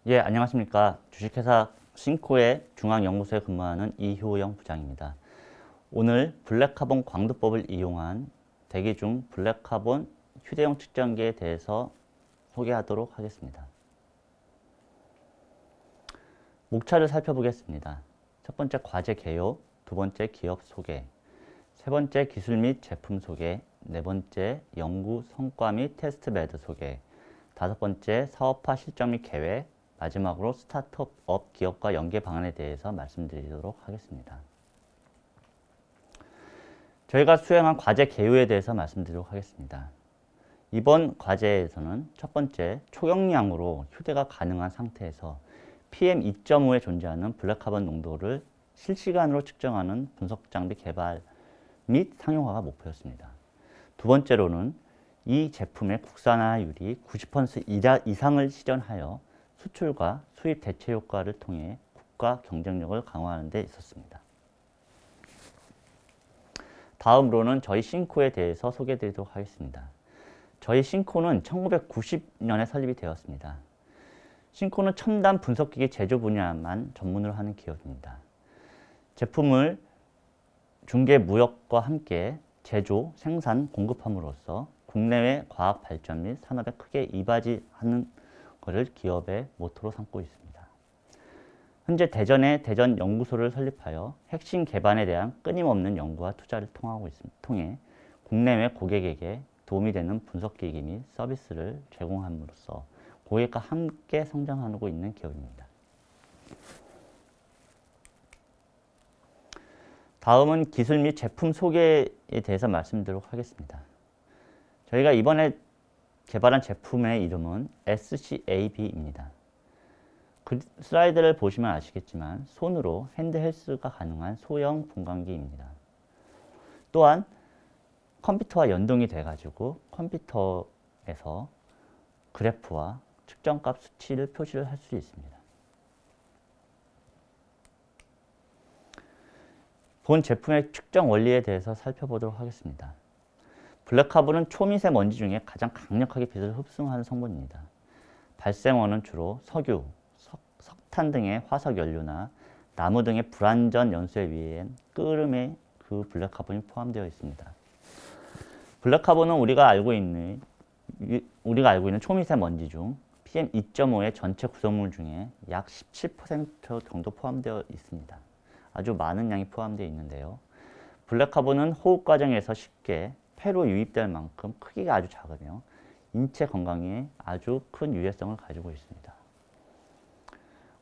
예, 안녕하십니까. 주식회사 신코의 중앙연구소에 근무하는 이효영 부장입니다. 오늘 블랙카본 광도법을 이용한 대기 중 블랙카본 휴대용 측정기에 대해서 소개하도록 하겠습니다. 목차를 살펴보겠습니다. 첫 번째 과제 개요, 두 번째 기업 소개, 세 번째 기술 및 제품 소개, 네 번째 연구 성과 및 테스트 베드 소개, 다섯 번째 사업화 실적 및 계획, 마지막으로 스타트업 기업과 연계 방안에 대해서 말씀드리도록 하겠습니다. 저희가 수행한 과제 개요에 대해서 말씀드리도록 하겠습니다. 이번 과제에서는 첫 번째 초경량으로 휴대가 가능한 상태에서 PM2.5에 존재하는 블랙카본 농도를 실시간으로 측정하는 분석 장비 개발 및 상용화가 목표였습니다. 두 번째로는 이 제품의 국산화율이 90% 이상을 실현하여 수출과 수입 대체 효과를 통해 국가 경쟁력을 강화하는 데 있었습니다. 다음으로는 저희 신코에 대해서 소개해드리도록 하겠습니다. 저희 신코는 1990년에 설립이 되었습니다. 신코는 첨단 분석기기 제조 분야만 전문으로 하는 기업입니다. 제품을 중개 무역과 함께 제조, 생산, 공급함으로써 국내외 과학 발전 및 산업에 크게 이바지하는 것을 기업의 모토로 삼고 있습니다. 현재 대전에 대전 연구소를 설립하여 핵심 개발에 대한 끊임없는 연구와 투자를 통해 국내외 고객에게 도움이 되는 분석기기 및 서비스를 제공함으로써 고객과 함께 성장하고 있는 기업입니다. 다음은 기술 및 제품 소개에 대해서 말씀드리도록 하겠습니다. 저희가 이번에 개발한 제품의 이름은 SCAB입니다. 그 슬라이드를 보시면 아시겠지만 손으로 핸드 헬스가 가능한 소형 분광기입니다. 또한 컴퓨터와 연동이 돼가지고 컴퓨터에서 그래프와 측정값 수치를 표시를 할 수 있습니다. 본 제품의 측정 원리에 대해서 살펴보도록 하겠습니다. 블랙카본은 초미세먼지 중에 가장 강력하게 빛을 흡수하는 성분입니다. 발생원은 주로 석유, 석탄 등의 화석 연료나 나무 등의 불완전 연소에 의한 끓음에 그 블랙카본이 포함되어 있습니다. 블랙카본은 우리가 알고 있는 초미세먼지 중 PM2.5의 전체 구성물 중에 약 17% 정도 포함되어 있습니다. 아주 많은 양이 포함되어 있는데요. 블랙카본은 호흡 과정에서 쉽게 폐로 유입될 만큼 크기가 아주 작으며 인체 건강에 아주 큰 유해성을 가지고 있습니다.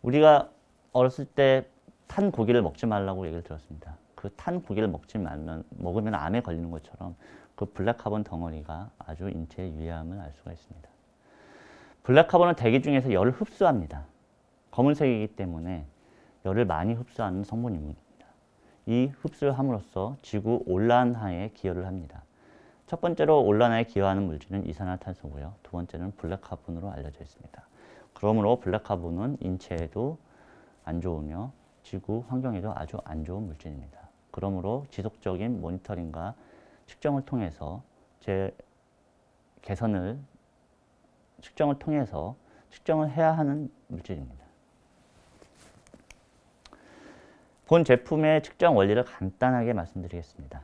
우리가 어렸을 때 탄 고기를 먹지 말라고 얘기를 들었습니다. 그 탄 고기를 먹으면 암에 걸리는 것처럼 그 블랙카본 덩어리가 아주 인체에 유해함을 알 수가 있습니다. 블랙카본은 대기 중에서 열을 흡수합니다. 검은색이기 때문에 열을 많이 흡수하는 성분입니다. 이 흡수를 함으로써 지구 온난화에 기여를 합니다. 첫 번째로 온난화에 기여하는 물질은 이산화탄소고요. 두 번째는 블랙카본으로 알려져 있습니다. 그러므로 블랙카본은 인체에도 안 좋으며 지구 환경에도 아주 안 좋은 물질입니다. 그러므로 지속적인 모니터링과 측정을 통해서 측정을 통해서 측정을 해야 하는 물질입니다. 본 제품의 측정 원리를 간단하게 말씀드리겠습니다.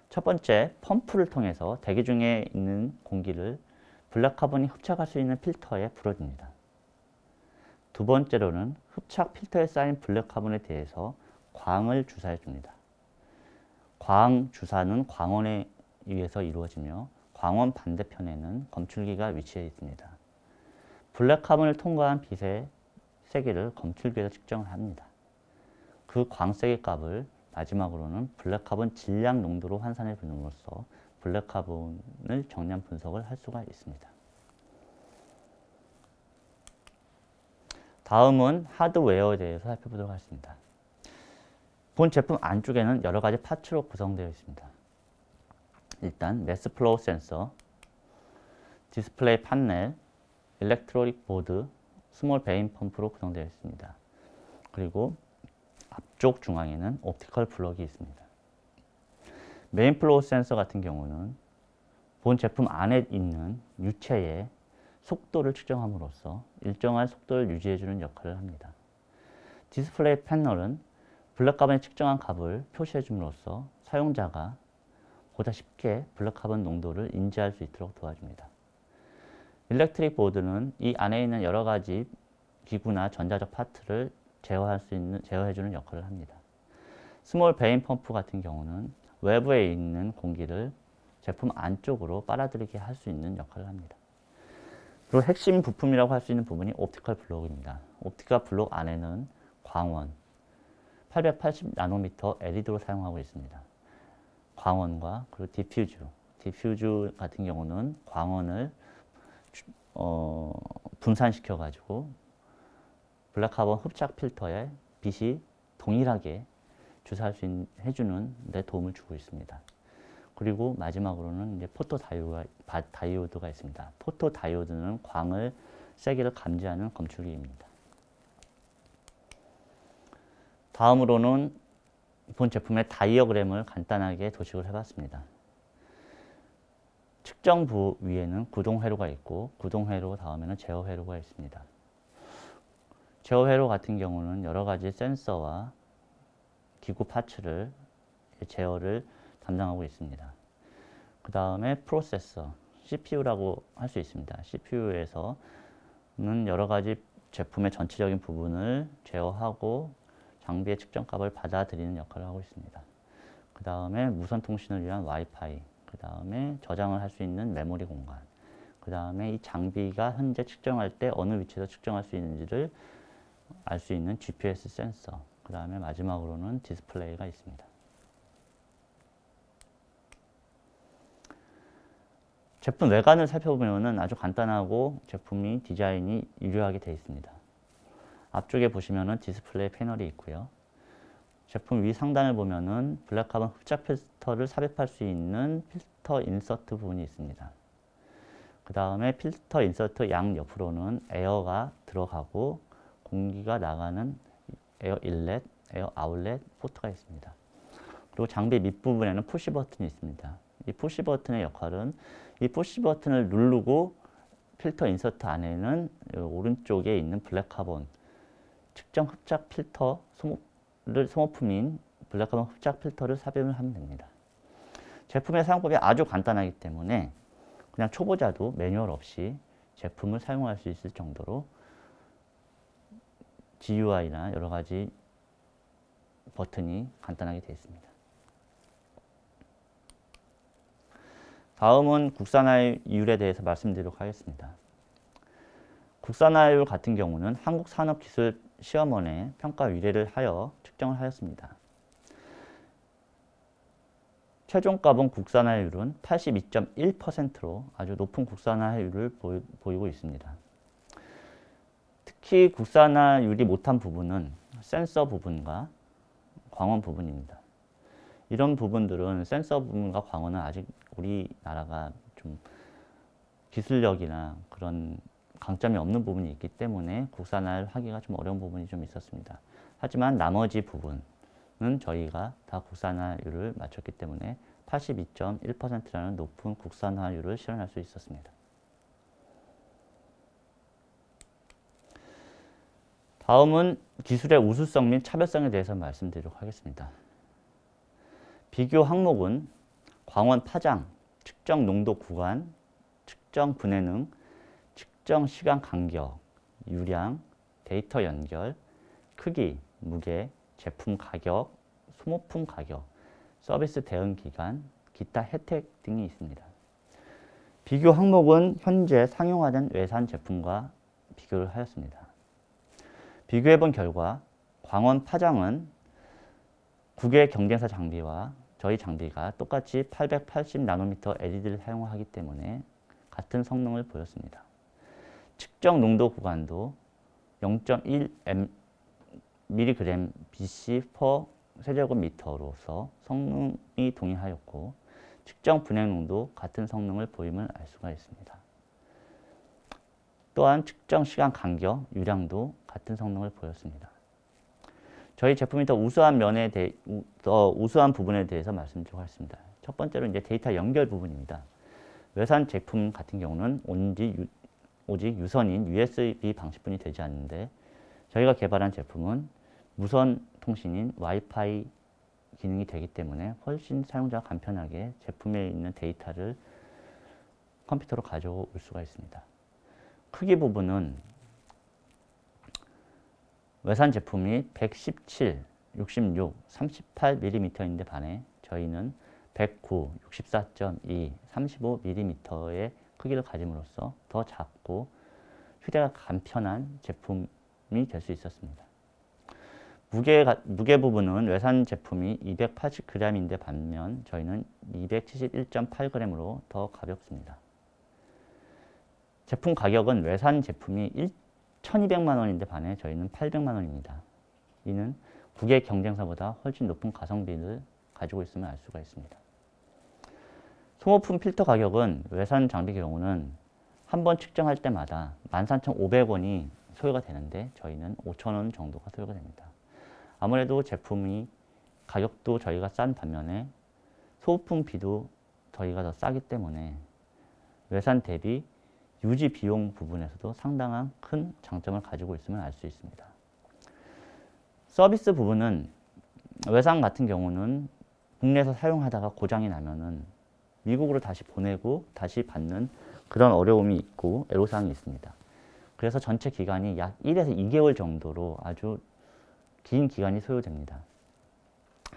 첫 번째, 펌프를 통해서 대기 중에 있는 공기를 블랙카본이 흡착할 수 있는 필터에 불어줍니다. 두 번째로는 흡착 필터에 쌓인 블랙카본에 대해서 광을 주사해 줍니다. 광 주사는 광원에 의해서 이루어지며 광원 반대편에는 검출기가 위치해 있습니다. 블랙카본을 통과한 빛의 세기를 검출기에서 측정을 합니다. 그 광세기 값을 마지막으로는 블랙카본 질량 농도로 환산해 줌으로써 블랙카본을 정량 분석을 할 수가 있습니다. 다음은 하드웨어에 대해서 살펴보도록 하겠습니다. 본 제품 안쪽에는 여러 가지 파츠로 구성되어 있습니다. 일단 매스 플로우 센서, 디스플레이 판넬, 일렉트로닉 보드, 스몰 베인 펌프로 구성되어 있습니다. 그리고 앞쪽 중앙에는 옵티컬 블럭이 있습니다. 메인 플로우 센서 같은 경우는 본 제품 안에 있는 유체에 속도를 측정함으로써 일정한 속도를 유지해주는 역할을 합니다. 디스플레이 패널은 블랙카본의 측정한 값을 표시해줌으로써 사용자가 보다 쉽게 블랙카본 농도를 인지할 수 있도록 도와줍니다. 일렉트릭 보드는 이 안에 있는 여러 가지 기구나 전자적 파트를 제어해주는 역할을 합니다. 스몰 베인 펌프 같은 경우는 외부에 있는 공기를 제품 안쪽으로 빨아들이게 할 수 있는 역할을 합니다. 그리고 핵심 부품이라고 할 수 있는 부분이 옵티컬 블록입니다. 옵티컬 블록 안에는 광원, 880나노미터 LED로 사용하고 있습니다. 광원과 그리고 디퓨즈 같은 경우는 광원을 분산시켜가지고 블랙카본 흡착 필터에 빛이 동일하게 해주는 데 도움을 주고 있습니다. 그리고 마지막으로는 이제 포토 다이오드가 있습니다. 포토 다이오드는 광을 세기를 감지하는 검출기입니다. 다음으로는 본 제품의 다이어그램을 간단하게 도식을 해봤습니다. 측정부 위에는 구동회로가 있고 구동회로 다음에는 제어회로가 있습니다. 제어회로 같은 경우는 여러 가지 센서와 기구 파츠를 제어를 담당하고 있습니다. 그 다음에 프로세서, CPU라고 할 수 있습니다. CPU에서는 여러 가지 제품의 전체적인 부분을 제어하고 장비의 측정값을 받아들이는 역할을 하고 있습니다. 그 다음에 무선 통신을 위한 와이파이, 그 다음에 저장을 할 수 있는 메모리 공간, 그 다음에 이 장비가 현재 측정할 때 어느 위치에서 측정할 수 있는지를 알 수 있는 GPS 센서, 그 다음에 마지막으로는 디스플레이가 있습니다. 제품 외관을 살펴보면 아주 간단하고 제품이 디자인이 유려하게 되어 있습니다. 앞쪽에 보시면은 디스플레이 패널이 있고요. 제품 위 상단을 보면은 블랙카본 흡착 필터를 삽입할 수 있는 필터 인서트 부분이 있습니다. 그 다음에 필터 인서트 양 옆으로는 에어가 들어가고 공기가 나가는 에어 인렛, 에어 아웃렛 포트가 있습니다. 그리고 장비 밑부분에는 푸시 버튼이 있습니다. 이 푸시 버튼의 역할은 이 푸시 버튼을 누르고 필터 인서트 안에는 오른쪽에 있는 블랙카본 측정 흡착 필터 소모품인 블랙카본 흡착 필터를 삽입을 하면 됩니다. 제품의 사용법이 아주 간단하기 때문에 그냥 초보자도 매뉴얼 없이 제품을 사용할 수 있을 정도로 GUI나 여러 가지 버튼이 간단하게 되어 있습니다. 다음은 국산화율에 대해서 말씀드리도록 하겠습니다. 국산화율 같은 경우는 한국산업기술시험원에 평가 의뢰를 하여 측정을 하였습니다. 최종가본 국산화율은 82.1%로 아주 높은 국산화율을 보이고 있습니다. 특히 국산화율이 못한 부분은 센서 부분과 광원 부분입니다. 이런 부분들은 센서 부분과 광원은 아직 우리나라가 좀 기술력이나 그런 강점이 없는 부분이 있기 때문에 국산화를 하기가 좀 어려운 부분이 좀 있었습니다. 하지만 나머지 부분은 저희가 다 국산화율을 맞췄기 때문에 82.1%라는 높은 국산화율을 실현할 수 있었습니다. 다음은 기술의 우수성 및 차별성에 대해서 말씀드리도록 하겠습니다. 비교 항목은 광원 파장, 측정 농도 구간, 측정 분해능, 측정 시간 간격, 유량, 데이터 연결, 크기, 무게, 제품 가격, 소모품 가격, 서비스 대응 기간, 기타 혜택 등이 있습니다. 비교 항목은 현재 상용화된 외산 제품과 비교를 하였습니다. 비교해본 결과 광원 파장은 국외 경쟁사 장비와 저희 장비가 똑같이 880나노미터 LED를 사용하기 때문에 같은 성능을 보였습니다. 측정 농도 구간도 0.1mg BC per 세제곱미터로서 성능이 동일하였고 측정 분해 농도 같은 성능을 보임을 알 수가 있습니다. 또한 측정 시간 간격, 유량도 같은 성능을 보였습니다. 저희 제품이 더 우수한 부분에 대해서 말씀드리도록 하겠습니다. 첫 번째로 이제 데이터 연결 부분입니다. 외산 제품 같은 경우는 온지 오직 유선인 USB 방식뿐이 되지 않는데 저희가 개발한 제품은 무선 통신인 와이파이 기능이 되기 때문에 훨씬 사용자가 간편하게 제품에 있는 데이터를 컴퓨터로 가져올 수가 있습니다. 크기 부분은 외산 제품이 117, 66, 38mm인데 반해 저희는 109, 64.2, 35mm의 크기를 가짐으로써 더 작고 휴대가 간편한 제품이 될 수 있었습니다. 무게 부분은 외산 제품이 280g인데 반면 저희는 271.8g으로 더 가볍습니다. 제품 가격은 외산 제품이 1,200만 원인데 반해 저희는 800만 원입니다. 이는 국외 경쟁사보다 훨씬 높은 가성비를 가지고 있음을 알 수가 있습니다. 소모품 필터 가격은 외산 장비 경우는 한 번 측정할 때마다 13,500원이 소요가 되는데 저희는 5,000원 정도가 소요가 됩니다. 아무래도 제품이 가격도 저희가 싼 반면에 소모품비도 저희가 더 싸기 때문에 외산 대비 유지 비용 부분에서도 상당한 큰 장점을 가지고 있음을 알 수 있습니다. 서비스 부분은 외산 같은 경우는 국내에서 사용하다가 고장이 나면은 미국으로 다시 보내고 다시 받는 그런 어려움이 있고 애로사항이 있습니다. 그래서 전체 기간이 약 1에서 2개월 정도로 아주 긴 기간이 소요됩니다.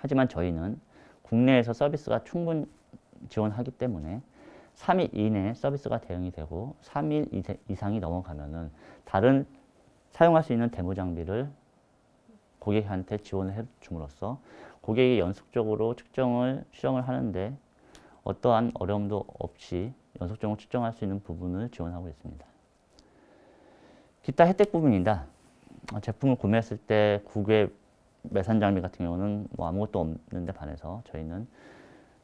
하지만 저희는 국내에서 서비스가 충분 지원하기 때문에 3일 이내에 서비스가 대응이 되고 3일 이상이 넘어가면은 다른 사용할 수 있는 데모 장비를 고객한테 지원을 해 줌으로써 고객이 연속적으로 수정을 하는데 어떠한 어려움도 없이 연속적으로 측정할 수 있는 부분을 지원하고 있습니다. 기타 혜택 부분입니다. 제품을 구매했을 때 국외 외산 장비 같은 경우는 뭐 아무것도 없는데 반해서 저희는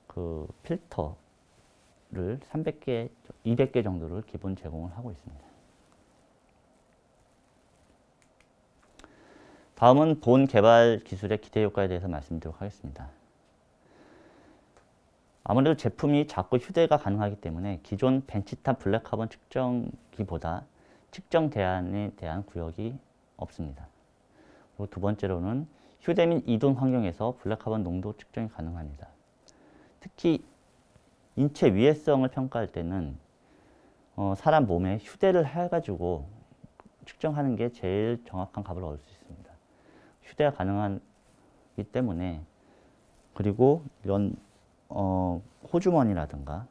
그 필터를 300개, 200개 정도를 기본 제공을 하고 있습니다. 다음은 본 개발 기술의 기대 효과에 대해서 말씀드리도록 하겠습니다. 아무래도 제품이 작고 휴대가 가능하기 때문에 기존 벤치탑 블랙카본 측정기보다 측정 대안에 대한 구역이 없습니다. 그리고 두 번째로는 휴대 및 이동 환경에서 블랙카본 농도 측정이 가능합니다. 특히 인체 위해성을 평가할 때는 사람 몸에 휴대를 해가지고 측정하는 게 제일 정확한 값을 얻을 수 있습니다. 휴대가 가능하기 때문에 그리고 이런 호주머니라든가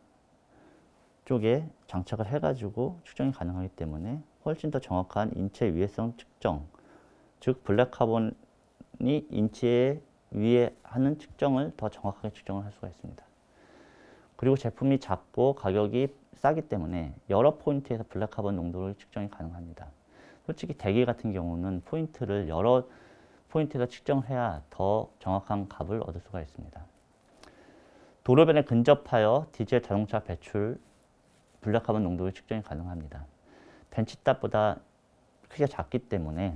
쪽에 장착을 해가지고 측정이 가능하기 때문에 훨씬 더 정확한 인체 위해성 측정, 즉 블랙카본이 인체 위에 하는 측정을 더 정확하게 측정을 할 수가 있습니다. 그리고 제품이 작고 가격이 싸기 때문에 여러 포인트에서 블랙카본 농도를 측정이 가능합니다. 솔직히 대기 같은 경우는 포인트를 여러 포인트에서 측정해야 더 정확한 값을 얻을 수가 있습니다. 도로변에 근접하여 디젤 자동차 배출 블랙카본 농도의 측정이 가능합니다. 벤치탑보다 크기가 작기 때문에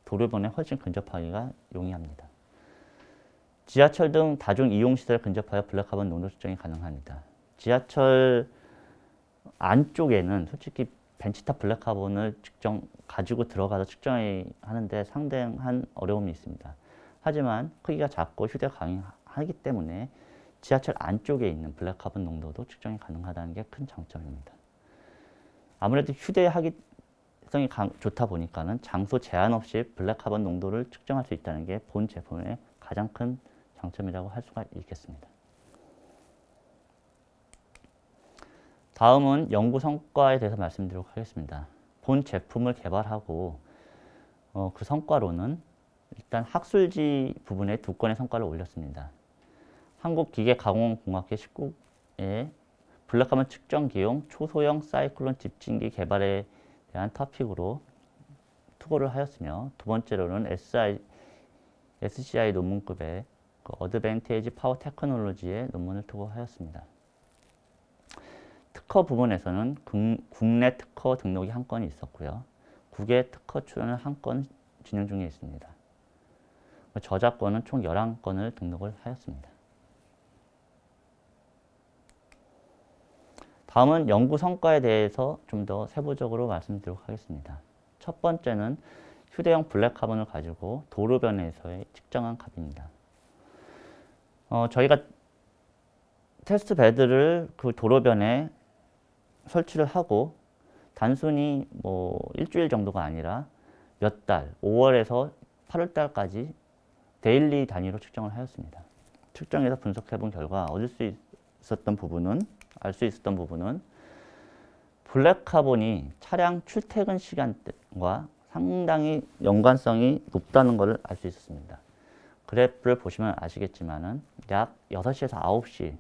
도로변에 훨씬 근접하기가 용이합니다. 지하철 등 다중 이용시설에 근접하여 블랙카본 농도 측정이 가능합니다. 지하철 안쪽에는 솔직히 벤치탑 블랙카본을 가지고 들어가서 측정하는데 상당한 어려움이 있습니다. 하지만 크기가 작고 휴대가 가능하기 때문에 지하철 안쪽에 있는 블랙카본 농도도 측정이 가능하다는 게 큰 장점입니다. 아무래도 휴대하기성이 좋다 보니까는 장소 제한 없이 블랙카본 농도를 측정할 수 있다는 게 본 제품의 가장 큰 장점이라고 할 수가 있겠습니다. 다음은 연구 성과에 대해서 말씀드리도록 하겠습니다. 본 제품을 개발하고 그 성과로는 일단 학술지 부분에 2건의 성과를 올렸습니다. 한국기계가공공학회 19에 블랙카본 측정기용 초소형 사이클론 집진기 개발에 대한 토픽으로 투고를 하였으며 두 번째로는 SCI 논문급의 어드밴티지 파워 테크놀로지의 논문을 투고하였습니다. 특허 부분에서는 국내 특허 등록이 1건이 있었고요. 국외 특허 출원은 1건 진행 중에 있습니다. 저작권은 총 11건을 등록을 하였습니다. 다음은 연구 성과에 대해서 좀 더 세부적으로 말씀드리도록 하겠습니다. 첫 번째는 휴대용 블랙카본을 가지고 도로변에서의 측정한 값입니다. 저희가 테스트 베드를 그 도로변에 설치를 하고 단순히 뭐 일주일 정도가 아니라 몇 달, 5월에서 8월 달까지 데일리 단위로 측정을 하였습니다. 측정해서 분석해 본 결과 알 수 있었던 부분은 블랙카본이 차량 출퇴근 시간대와 상당히 연관성이 높다는 것을 알 수 있었습니다. 그래프를 보시면 아시겠지만은 약 6시에서 9시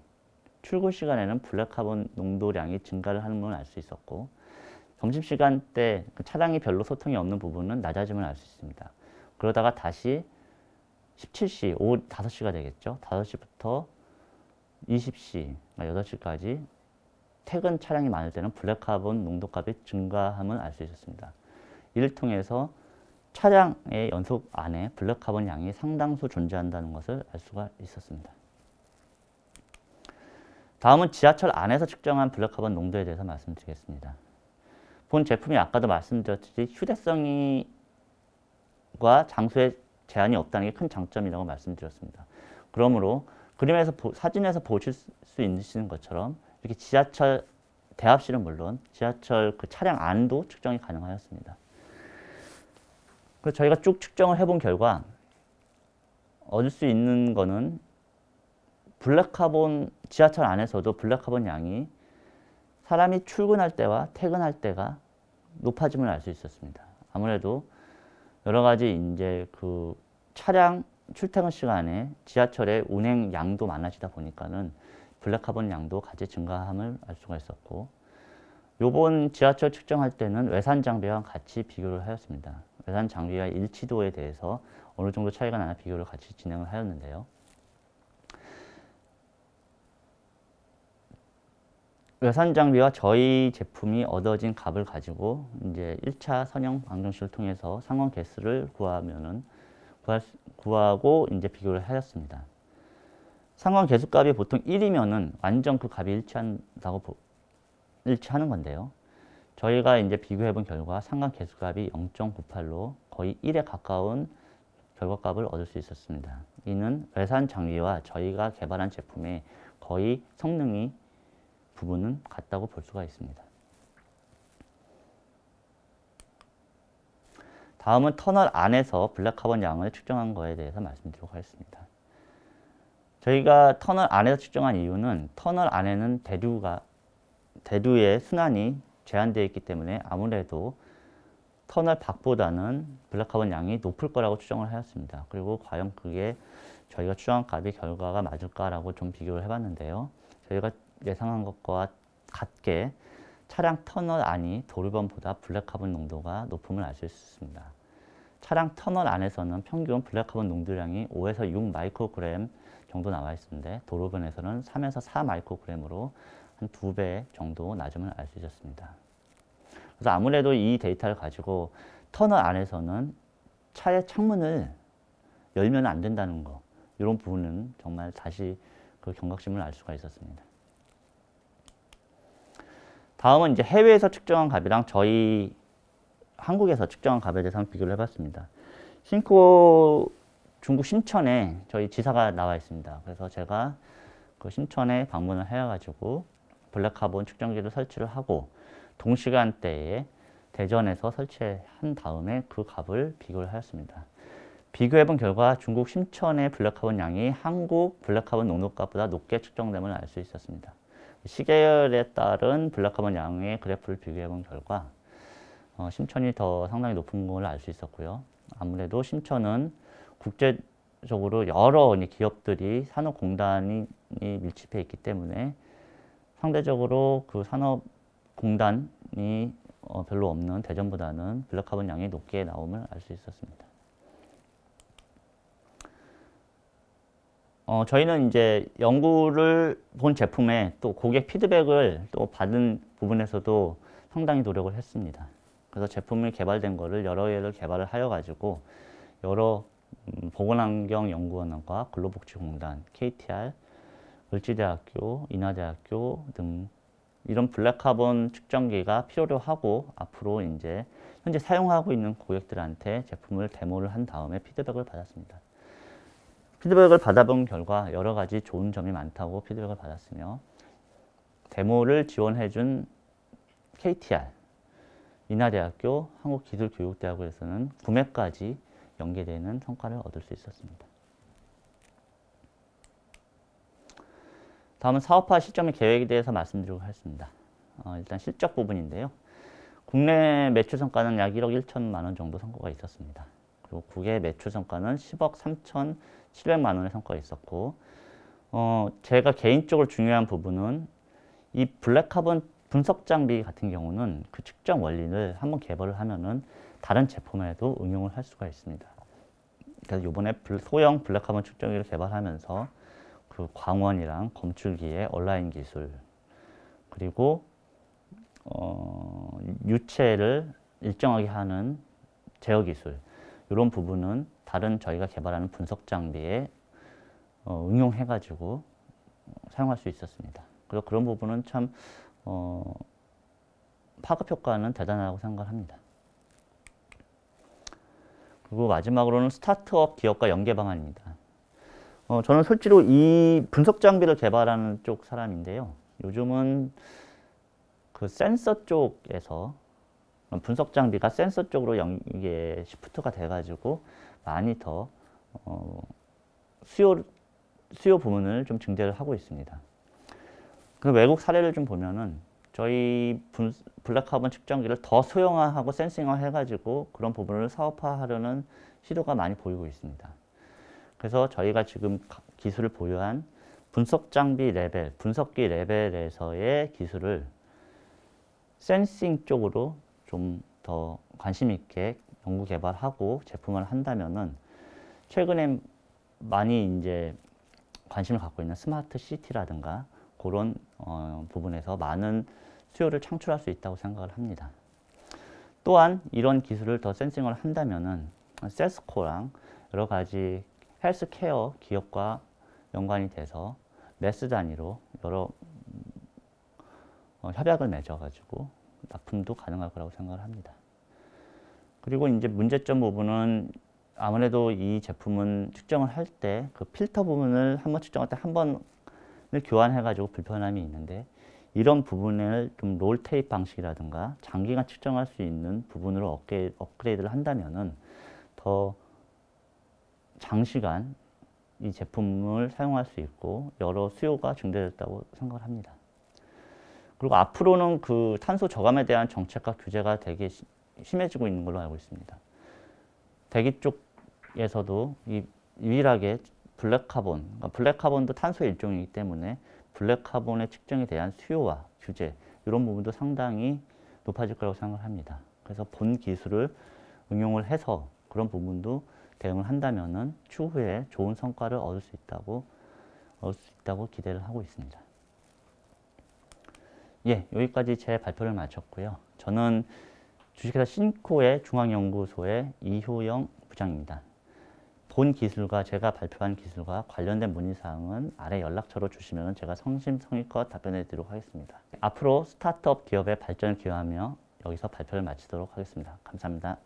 출근 시간에는 블랙카본 농도량이 증가를 하는 것을 알 수 있었고, 점심시간 때 차량이 별로 소통이 없는 부분은 낮아짐을 알 수 있습니다. 그러다가 다시 17시, 오후 5시가 되겠죠. 5시부터 20시, 8시까지 퇴근 차량이 많을 때는 블랙카본 농도값이 증가함을 알 수 있었습니다. 이를 통해서 차량의 연속 안에 블랙카본 양이 상당수 존재한다는 것을 알 수가 있었습니다. 다음은 지하철 안에서 측정한 블랙카본 농도에 대해서 말씀드리겠습니다. 본 제품이 아까도 말씀드렸듯이 휴대성과 장소에 제한이 없다는 게 큰 장점이라고 말씀드렸습니다. 그러므로 그림에서 사진에서 보실 수 있는 것처럼 이렇게 지하철 대합실은 물론 지하철 그 차량 안도 측정이 가능하였습니다. 그래서 저희가 쭉 측정을 해본 결과 얻을 수 있는 거는 블랙카본, 지하철 안에서도 블랙카본 양이 사람이 출근할 때와 퇴근할 때가 높아짐을 알 수 있었습니다. 아무래도 여러 가지 이제 그 차량 출퇴근 시간에 지하철의 운행 양도 많아지다 보니까는 블랙카본 양도 같이 증가함을 알 수가 있었고, 요번 지하철 측정할 때는 외산 장비와 같이 비교를 하였습니다. 외산 장비와 일치도에 대해서 어느 정도 차이가 나나 비교를 같이 진행을 하였는데요. 외산 장비와 저희 제품이 얻어진 값을 가지고 이제 1차 선형 방정식을 통해서 상원 개수를 구하고 이제 비교를 하였습니다. 상원 개수값이 보통 1이면은 완전 그 값이 일치하는 건데요. 저희가 이제 비교해 본 결과 상관 개수값이 0.98로 거의 1에 가까운 결과값을 얻을 수 있었습니다. 이는 외산 장비와 저희가 개발한 제품의 거의 성능이 부분은 같다고 볼 수가 있습니다. 다음은 터널 안에서 블랙카본 양을 측정한 것에 대해서 말씀드리도록 하겠습니다. 저희가 터널 안에서 측정한 이유는 터널 안에는 대류의 순환이 제한되어 있기 때문에 아무래도 터널 밖보다는 블랙카본 양이 높을 거라고 추정을 하였습니다. 그리고 과연 그게 저희가 추정한 값이 결과가 맞을까라고 좀 비교를 해봤는데요. 저희가 예상한 것과 같게 차량 터널 안이 도로변보다 블랙카본 농도가 높음을 알 수 있습니다. 차량 터널 안에서는 평균 블랙카본 농도량이 5에서 6 마이크로그램 정도 나와 있는데 도로변에서는 3에서 4 마이크로그램으로 한 2배 정도 낮음을 알 수 있었습니다. 그래서 아무래도 이 데이터를 가지고 터널 안에서는 차의 창문을 열면 안 된다는 거, 이런 부분은 정말 다시 그 경각심을 알 수가 있었습니다. 다음은 이제 해외에서 측정한 값이랑 저희 한국에서 측정한 값에 대해서 한번 비교를 해봤습니다. 신코 중국 신천에 저희 지사가 나와 있습니다. 그래서 제가 그 신천에 방문을 해가지고 블랙카본 측정기를 설치를 하고 동시간대에 대전에서 설치한 다음에 그 값을 비교를 하였습니다. 비교해본 결과 중국 신천의 블랙카본 양이 한국 블랙카본 농도값보다 높게 측정됨을 알 수 있었습니다. 시계열에 따른 블랙카본 양의 그래프를 비교해본 결과 신천이 더 상당히 높은 걸 알 수 있었고요. 아무래도 신천은 국제적으로 여러 기업들이 산업공단이 밀집해 있기 때문에 상대적으로 그 산업공단이 별로 없는 대전보다는 블랙카본 양이 높게 나옴을 알 수 있었습니다. 저희는 이제 연구를 본 제품에 또 고객 피드백을 또 받은 부분에서도 상당히 노력을 했습니다. 그래서 제품이 개발된 거를 여러 개를 개발을 하여가지고 여러 보건환경연구원과 근로복지공단, KTR, 을지대학교, 인하대학교 등 이런 블랙카본 측정기가 필요로 하고 앞으로 이제 현재 사용하고 있는 고객들한테 제품을 데모를 한 다음에 피드백을 받았습니다. 피드백을 받아본 결과 여러 가지 좋은 점이 많다고 피드백을 받았으며 데모를 지원해준 KTR, 인하대학교 한국기술교육대학원에서는 구매까지 연계되는 성과를 얻을 수 있었습니다. 다음은 사업화 시점 및 계획에 대해서 말씀드리도록 하겠습니다. 일단 실적 부분인데요. 국내 매출 성과는 약 1억 1천만 원 정도 성과가 있었습니다. 그리고 국외 매출 성과는 10억 3,700만 원의 성과가 있었고, 제가 개인적으로 중요한 부분은 이 블랙카본 분석 장비 같은 경우는 그 측정 원리를 한번 개발을 하면은 다른 제품에도 응용을 할 수가 있습니다. 그래서 이번에 소형 블랙카본 측정기를 개발하면서 그 광원이랑 검출기의 온라인 기술, 그리고 유체를 일정하게 하는 제어 기술, 이런 부분은 다른 저희가 개발하는 분석 장비에 응용해가지고 사용할 수 있었습니다. 그래서 그런 부분은 참 파급 효과는 대단하다고 생각합니다. 그리고 마지막으로는 스타트업 기업과 연계 방안입니다. 저는 실제로 이 분석 장비를 개발하는 쪽 사람인데요. 요즘은 그 센서 쪽에서 분석 장비가 센서 쪽으로 이게 시프트가 돼가지고 많이 더 수요 부문을 좀 증대를 하고 있습니다. 그 외국 사례를 좀 보면은 저희 블랙카본 측정기를 더 소형화하고 센싱화 해가지고 그런 부분을 사업화하려는 시도가 많이 보이고 있습니다. 그래서 저희가 지금 기술을 보유한 분석 장비 레벨, 분석기 레벨에서의 기술을 센싱 쪽으로 좀 더 관심 있게 연구 개발하고 제품을 한다면은 최근에 많이 이제 관심을 갖고 있는 스마트 시티라든가 그런 부분에서 많은 수요를 창출할 수 있다고 생각을 합니다. 또한 이런 기술을 더 센싱을 한다면은 세스코랑 여러 가지 헬스케어 기업과 연관이 돼서 매스 단위로 여러 협약을 맺어가지고 납품도 가능할 거라고 생각을 합니다. 그리고 이제 문제점 부분은 아무래도 이 제품은 측정을 할 때 그 필터 부분을 한번 측정할 때 한 번을 교환해가지고 불편함이 있는데 이런 부분을 좀 롤 테이프 방식이라든가 장기간 측정할 수 있는 부분으로 업그레이드를 한다면은 더 장시간 이 제품을 사용할 수 있고 여러 수요가 증대됐다고 생각을 합니다. 그리고 앞으로는 그 탄소 저감에 대한 정책과 규제가 되게 심해지고 있는 걸로 알고 있습니다. 대기 쪽에서도 유일하게 블랙카본, 그러니까 블랙카본도 탄소의 일종이기 때문에 블랙카본의 측정에 대한 수요와 규제 이런 부분도 상당히 높아질 거라고 생각을 합니다. 그래서 본 기술을 응용을 해서 그런 부분도 대응을 한다면은 추후에 좋은 성과를 얻을 수 있다고 기대를 하고 있습니다. 예, 여기까지 제 발표를 마쳤고요. 저는 주식회사 신코의 중앙연구소의 이효영 부장입니다. 본 기술과 제가 발표한 기술과 관련된 문의사항은 아래 연락처로 주시면 제가 성심성의껏 답변해 드리도록 하겠습니다. 앞으로 스타트업 기업의 발전을 기원하며 여기서 발표를 마치도록 하겠습니다. 감사합니다.